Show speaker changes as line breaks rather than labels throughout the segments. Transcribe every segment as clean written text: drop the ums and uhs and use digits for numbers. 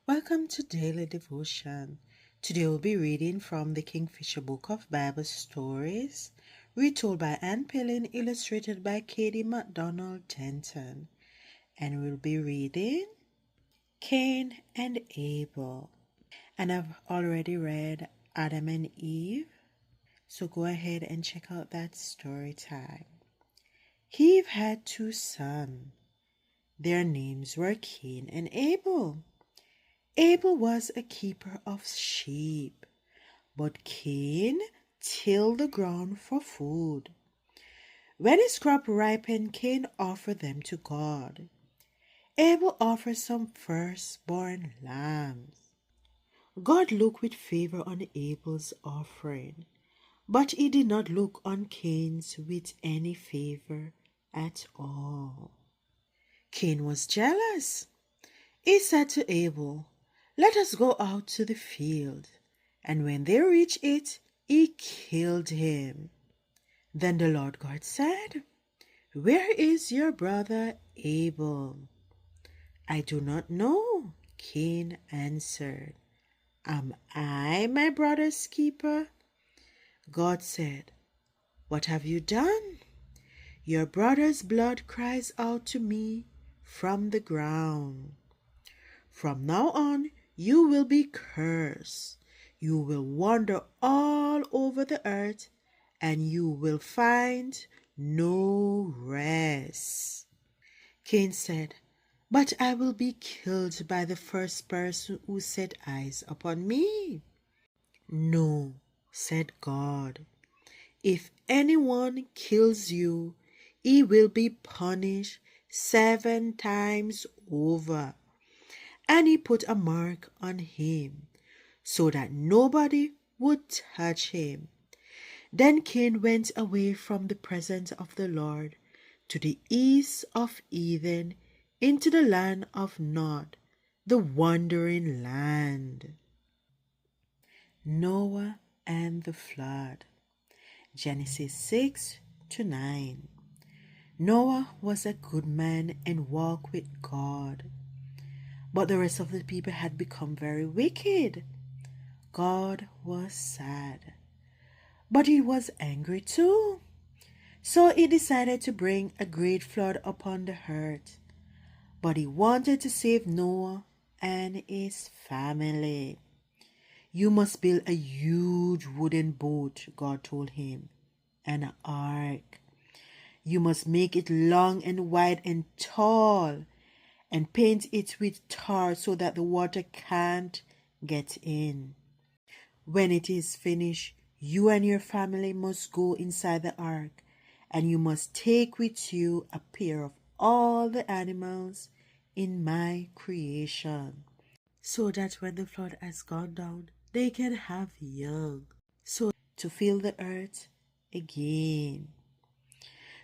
Welcome to Daily Devotion. Today we'll be reading from the Kingfisher Book of Bible Stories, retold by Anne Pillin, illustrated by Kady, McDonald, Denton. And we'll be reading Cain and Abel. And I've already read Adam and Eve, so go ahead and check out that story time. Eve had two sons. Their names were Cain and Abel. Abel was a keeper of sheep, but Cain tilled the ground for food. When his crop ripened, Cain offered them to God. Abel offered some firstborn lambs. God looked with favor on Abel's offering, but he did not look on Cain's with any favor at all. Cain was jealous. He said to Abel, "Let us go out to the field." And when they reached it, he killed him. Then the Lord God said, "Where is your brother Abel?" "I do not know," Cain answered. "Am I my brother's keeper?" God said, "What have you done?" "Your brother's blood cries out to me from the ground. From now on, you will be cursed. You will wander all over the earth, and you will find no rest." Cain said, "But I will be killed by the first person who set eyes upon me." "No," said God. "If anyone kills you, he will be punished 7 times over." And he put a mark on him, so that nobody would touch him. Then Cain went away from the presence of the Lord to the east of Eden, into the land of Nod, the wandering land. Noah and the flood. Genesis 6-9. Noah was a good man and walked with God. But the rest of the people had become very wicked. God was sad, but he was angry too. So he decided to bring a great flood upon the earth. But he wanted to save Noah and his family. "You must build a huge wooden boat," God told him, "and an ark. You must make it long and wide and tall, and paint it with tar so that the water can't get in. When it is finished, you and your family must go inside the ark, and you must take with you a pair of all the animals in my creation, so that when the flood has gone down, they can have young, so to fill the earth again."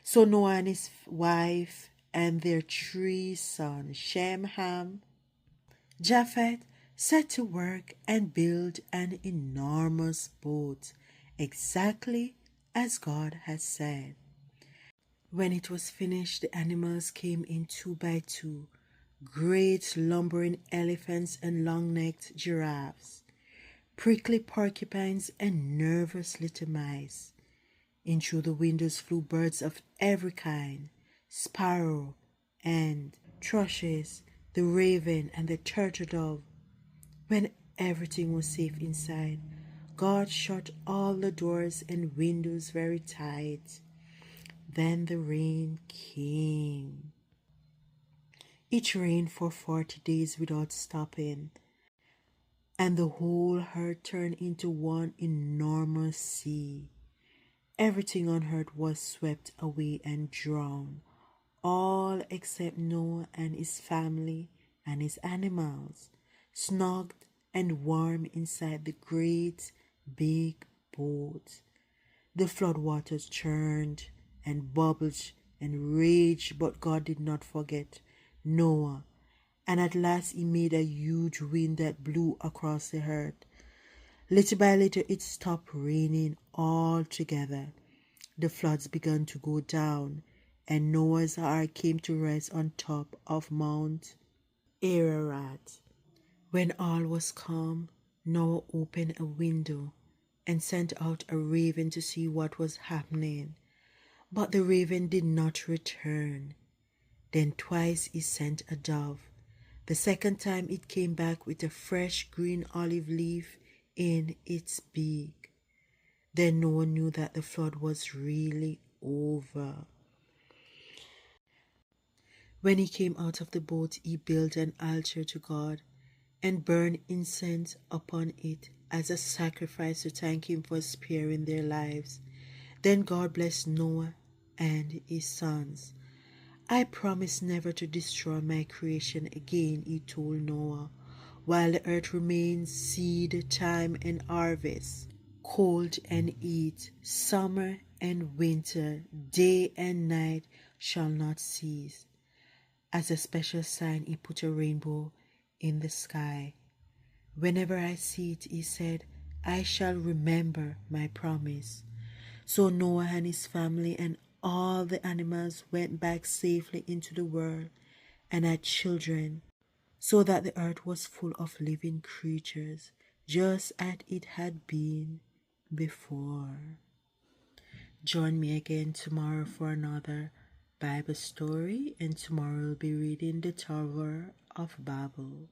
So Noah and his wife and their 3 sons, Shem, Ham, Japheth, set to work and built an enormous boat, exactly as God had said. When it was finished, the animals came in 2 by 2, great lumbering elephants and long-necked giraffes, prickly porcupines and nervous little mice. In through the windows flew birds of every kind, sparrow and thrushes, the raven and the turtle dove. When everything was safe inside, God shut all the doors and windows very tight. Then the rain came. It rained for 40 days without stopping, and the whole earth turned into one enormous sea. Everything on earth was swept away and drowned, all except Noah and his family and his animals, snug and warm inside the great big boat. The flood waters churned and bubbled and raged, but God did not forget Noah. And at last he made a huge wind that blew across the earth. Little by little it stopped raining altogether. The floods began to go down, and Noah's ark came to rest on top of Mount Ararat. When all was calm, Noah opened a window and sent out a raven to see what was happening. But the raven did not return. Then twice he sent a dove. The second time it came back with a fresh green olive leaf in its beak. Then Noah knew that the flood was really over. When he came out of the boat, he built an altar to God and burned incense upon it as a sacrifice to thank him for sparing their lives. Then God blessed Noah and his sons. I promise never to destroy my creation again, he told Noah, while the earth remains seed time and harvest, cold and heat, summer and winter, day and night shall not cease. As a special sign, he put a rainbow in the sky. Whenever I see it, he said, I shall remember my promise. So Noah and his family and all the animals went back safely into the world and had children, so that the earth was full of living creatures, just as it had been before. Join me again tomorrow for another Bible story, and tomorrow we'll be reading the Tower of Babel.